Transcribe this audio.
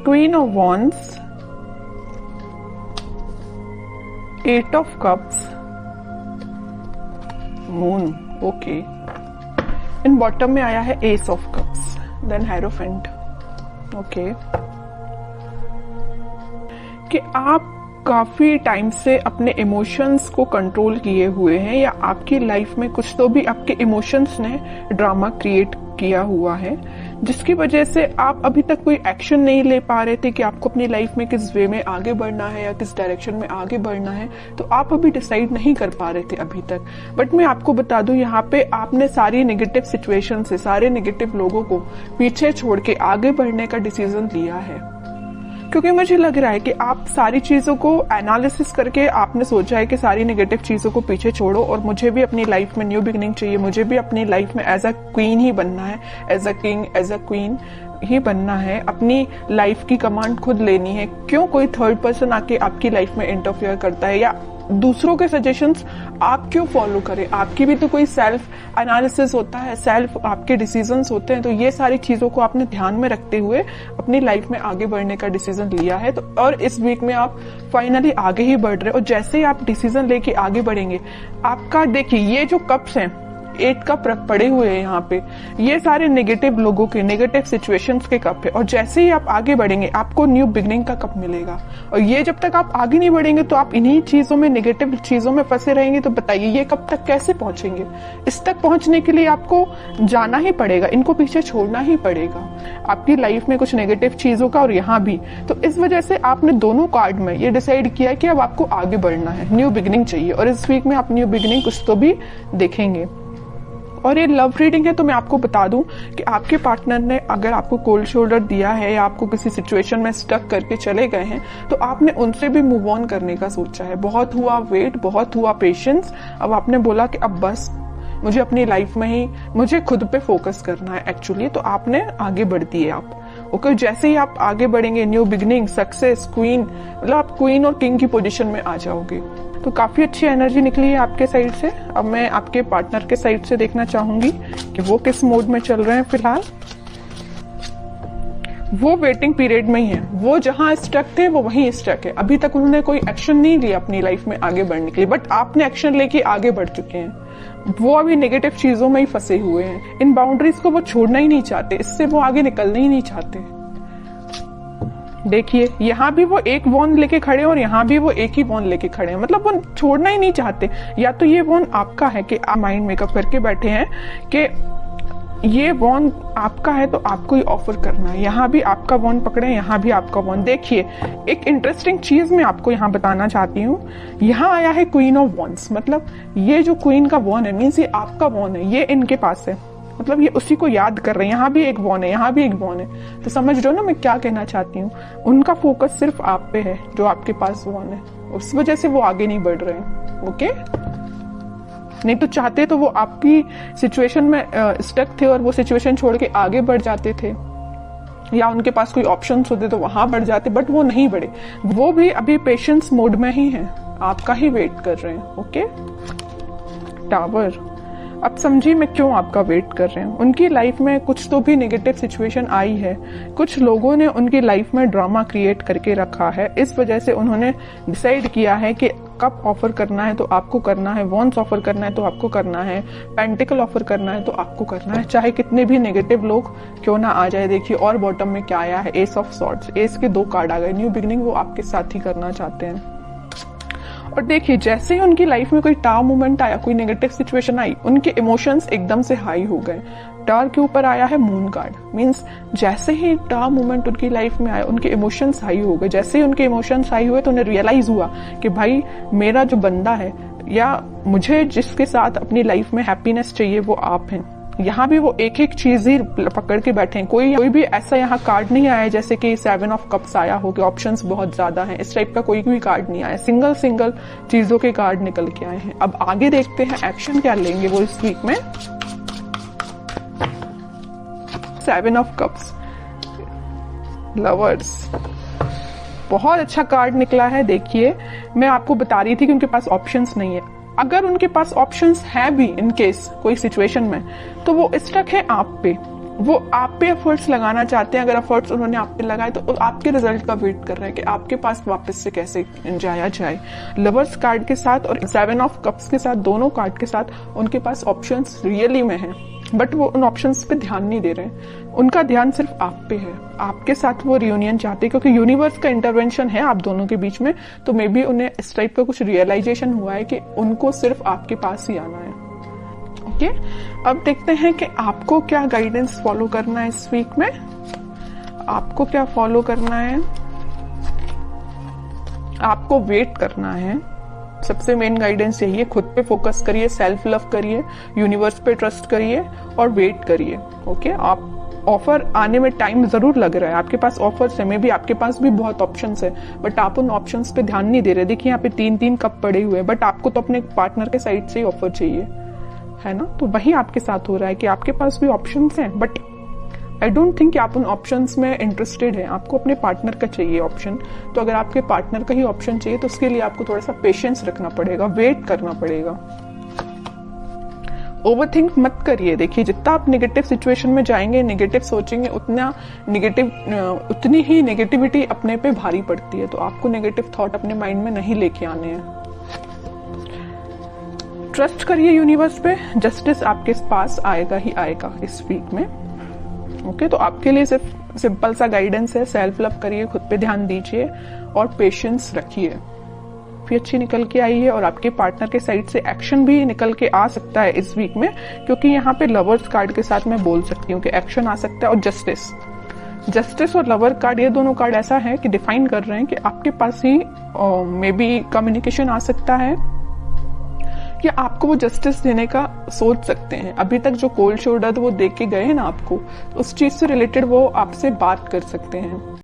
Queen of wands, eight of cups, moon, okay. In bottom में आया है ace of cups, then hierophant, okay. कि आप काफी टाइम से अपने इमोशंस को कंट्रोल किए हुए हैं, या आपकी लाइफ में कुछ तो भी आपके इमोशंस ने ड्रामा क्रिएट किया हुआ है, जिसकी वजह से आप अभी तक कोई एक्शन नहीं ले पा रहे थे कि आपको अपनी लाइफ में किस वे में आगे बढ़ना है या किस डायरेक्शन में आगे बढ़ना है। तो आप अभी डिसाइड नहीं कर पा रहे थे अभी तक। बट मैं आपको बता दूं, यहाँ पे आपने सारी नेगेटिव सिचुएशन से, सारे नेगेटिव लोगों को पीछे छोड़ के आगे बढ़ने का डिसीजन लिया है, क्योंकि मुझे लग रहा है कि आप सारी चीजों को एनालिसिस करके आपने सोचा है कि सारी नेगेटिव चीजों को पीछे छोड़ो और मुझे भी अपनी लाइफ में न्यू बिगिनिंग चाहिए, मुझे भी अपनी लाइफ में एज अ क्वीन ही बनना है, as a king, as a queen ही बनना है, अपनी लाइफ की कमांड खुद लेनी है। क्यों कोई थर्ड पर्सन आके आपकी लाइफ में इंटरफेयर करता है, या दूसरों के सजेशंस आप क्यों फॉलो करें? आपकी भी तो कोई सेल्फ एनालिसिस होता है, सेल्फ आपके डिसीजंस होते हैं। तो ये सारी चीजों को आपने ध्यान में रखते हुए अपनी लाइफ में आगे बढ़ने का डिसीजन लिया है। तो और इस वीक में आप फाइनली आगे ही बढ़ रहे हो, और जैसे ही आप डिसीजन लेके आगे बढ़ेंगे, आपका देखिए ये जो कप्स हैं, 8 कप पड़े हुए हैं यहाँ पे, ये सारे नेगेटिव लोगों के, नेगेटिव सिचुएशंस के कप है। और जैसे ही आप आगे बढ़ेंगे आपको न्यू बिगनिंग का कप मिलेगा। और ये जब तक आप आगे नहीं बढ़ेंगे तो आप इन्हीं चीजों में, नेगेटिव चीजों में फंसे रहेंगे। तो बताइए ये कब तक कैसे पहुंचेंगे? इस तक पहुंचने के लिए आपको जाना ही पड़ेगा, इनको पीछे छोड़ना ही पड़ेगा, आपकी लाइफ में कुछ नेगेटिव चीजों का और यहाँ भी। तो इस वजह से आपने दोनों कार्ड में ये डिसाइड किया कि अब आपको आगे बढ़ना है, न्यू बिगनिंग चाहिए। और इस वीक में आप न्यू बिगनिंग कुछ तो भी देखेंगे। और ये लव रीडिंग है, तो मैं आपको बता दूं कि आपके पार्टनर ने अगर आपको कोल्ड शोल्डर दिया है या आपको किसी सिचुएशन में स्टक करके चले गए हैं, तो आपने उनसे भी मूव ऑन करने का सोचा है। बहुत हुआ वेट, बहुत हुआ पेशेंस, अब आपने बोला कि अब बस मुझे अपनी लाइफ में ही, मुझे खुद पे फोकस करना है एक्चुअली। तो आपने आगे बढ़ दिए आप, ओके। जैसे ही आप आगे बढ़ेंगे, न्यू बिगनिंग, सक्सेस, क्वीन, मतलब आप क्वीन और किंग की पोजीशन में आ जाओगे। तो काफी अच्छी एनर्जी निकली है आपके साइड से। अब मैं आपके पार्टनर के साइड से देखना चाहूंगी कि वो किस मोड में चल रहे हैं फिलहाल। वो वेटिंग पीरियड में ही है, वो जहां स्टक थे वो वहीं स्टक है। अभी तक उन्होंने कोई एक्शन नहीं लिया अपनी लाइफ में आगे बढ़ने के लिए, बट आपने एक्शन लेके आगे बढ़ चुके हैं। वो अभी नेगेटिव चीजों में ही फंसे हुए हैं, इन बाउंड्रीज को वो छोड़ना ही नहीं चाहते, इससे वो आगे निकलना ही नहीं चाहते। देखिए यहाँ भी वो एक वॉन लेके खड़े और यहाँ भी वो एक ही वॉन लेके खड़े हैं, मतलब वो छोड़ना ही नहीं चाहते। या तो ये वॉन आपका है कि आप माइंड मेकअप करके बैठे हैं कि ये वॉन आपका है तो आपको ही ऑफर करना है। यहाँ भी आपका वॉन पकड़े, यहाँ भी आपका वॉन। देखिए एक इंटरेस्टिंग चीज मैं आपको यहाँ बताना चाहती हूँ। यहाँ आया है क्वीन ऑफ वॉन्ड्स, मतलब ये जो क्वीन का वॉन है मीन्स ये आपका वॉन है, ये इनके पास है, मतलब ये उसी को याद कर रहे हैं। यहाँ भी एक वॉन है, यहाँ भी एक वॉन है। तो समझ रहे हो ना मैं क्या कहना चाहती हूँ? उनका फोकस सिर्फ आप पे है, जो आपके पास वॉन है, उस वजह से वो आगे नहीं बढ़ रहे हैं, ओके। नहीं तो चाहते तो वो आपकी सिचुएशन में स्टक थे और वो सिचुएशन छोड़ के आगे बढ़ जाते थे, या उनके पास कोई ऑप्शंस होते तो वहां बढ़ जाते, बट वो नहीं बढ़े। वो भी अभी पेशेंस मोड में ही है, आपका ही वेट कर रहे हैं, ओके। टावर, अब समझिए मैं क्यों आपका वेट कर रहे हैं। उनकी लाइफ में कुछ तो भी नेगेटिव सिचुएशन आई है, कुछ लोगों ने उनकी लाइफ में ड्रामा क्रिएट करके रखा है। इस वजह से उन्होंने डिसाइड किया है कि कप ऑफर करना है तो आपको करना है, वॉन्स ऑफर करना है तो आपको करना है, पेंटिकल ऑफर करना है तो आपको करना है, चाहे कितने भी नेगेटिव लोग क्यों ना आ जाए। देखिए और बॉटम में क्या आया है, एस ऑफ सॉर्ड्स, एस के 2 कार्ड आ गए। न्यू बिगनिंग वो आपके साथ ही करना चाहते हैं। और देखिए जैसे ही उनकी लाइफ में कोई टावर मोमेंट आया, कोई नेगेटिव सिचुएशन आई, उनके इमोशंस एकदम से हाई हो गए। टावर के ऊपर आया है मून कार्ड, मींस जैसे ही टावर मोमेंट उनकी लाइफ में आया उनके इमोशंस हाई हो गए। जैसे ही उनके इमोशंस हाई हुए तो उन्हें रियलाइज हुआ कि भाई मेरा जो बंदा है या मुझे जिसके साथ अपनी लाइफ में हैप्पीनेस चाहिए वो आप हैं। यहाँ भी वो एक एक चीज ही पकड़ के बैठे हैं। कोई भी ऐसा यहाँ कार्ड नहीं आया जैसे कि 7 ऑफ कप्स आया हो कि ऑप्शंस बहुत ज्यादा हैं, इस टाइप का कोई भी कार्ड नहीं आया। सिंगल चीजों के कार्ड निकल के आए हैं। अब आगे देखते हैं एक्शन क्या लेंगे वो इस वीक में। 7 ऑफ कप्स, लवर्स, बहुत अच्छा कार्ड निकला है। देखिए मैं आपको बता रही थी कि उनके पास ऑप्शंस नहीं है। अगर उनके पास ऑप्शंस है भी इन केस कोई सिचुएशन में, तो वो स्टक है आप पे। वो आप पे एफर्ट्स लगाना चाहते हैं। अगर एफर्ट्स उन्होंने आप पे लगाए तो आपके रिजल्ट का वेट कर रहे हैं कि आपके पास वापस से कैसे जाया जाए। लवर्स कार्ड के साथ और 7 ऑफ कप्स के साथ, दोनों कार्ड के साथ उनके पास ऑप्शंस रियली में हैं, बट वो उन ऑप्शंस पे ध्यान नहीं दे रहे। उनका ध्यान सिर्फ आप पे है, आपके साथ वो रियूनियन चाहते हैं क्योंकि यूनिवर्स का इंटरवेंशन है आप दोनों के बीच में। तो मे बी उन्हें इस टाइप का कुछ रियलाइजेशन हुआ है कि उनको सिर्फ आपके पास ही आना है। ओके, अब देखते हैं कि आपको क्या गाइडेंस फॉलो करना है इस वीक में। आपको क्या फॉलो करना है? आपको वेट करना है। सबसे मेन गाइडेंस यही है, खुद पे फोकस करिए, सेल्फ लव करिए, यूनिवर्स पे ट्रस्ट करिए और वेट करिए। ओके, आप ऑफर आने में टाइम जरूर लग रहा है, आपके पास ऑफर्स है, मे बी आपके पास भी बहुत ऑप्शंस है, बट आप उन ऑप्शंस पे ध्यान नहीं दे रहे। देखिए यहाँ पे 3-3 कप पड़े हुए हैं, बट आपको तो अपने पार्टनर के साइड से ही ऑफर चाहिए, है ना। तो वही आपके साथ हो रहा है कि आपके पास भी ऑप्शंस हैं, बट आई डोंट थिंक कि आप उन ऑप्शंस में इंटरेस्टेड हैं। आपको अपने पार्टनर का चाहिए ऑप्शन। तो अगर आपके पार्टनर का ही ऑप्शन चाहिए तो उसके लिए आपको थोड़ा सा पेशेंस रखना पड़ेगा, वेट करना पड़ेगा। ओवरथिंक मत करिए। देखिए जितना आप नेगेटिव सिचुएशन में जाएंगे, नेगेटिव सोचेंगे, उतनी ही नेगेटिविटी अपने पे भारी पड़ती है। तो आपको नेगेटिव थॉट अपने माइंड में नहीं लेके आने हैं। ट्रस्ट करिए यूनिवर्स पे, जस्टिस आपके पास आएगा ही आएगा इस वीक में। ओके, तो आपके लिए सिर्फ सिंपल सा गाइडेंस है, सेल्फ लव करिए, खुद पे ध्यान दीजिए और पेशेंस रखिए। फिर अच्छी निकल के आई है और आपके पार्टनर के साइड से एक्शन भी निकल के आ सकता है इस वीक में, क्योंकि यहाँ पे लवर्स कार्ड के साथ मैं बोल सकती हूँ कि एक्शन आ सकता है। और जस्टिस और लवर कार्ड, ये दोनों कार्ड ऐसा है कि डिफाइन कर रहे हैं कि आपके पास ही मे बी कम्युनिकेशन आ सकता है या आपको वो जस्टिस देने का सोच सकते हैं। अभी तक जो कोल्ड शोल्डर वो दे के गए हैं ना आपको, उस चीज से रिलेटेड वो आपसे बात कर सकते हैं।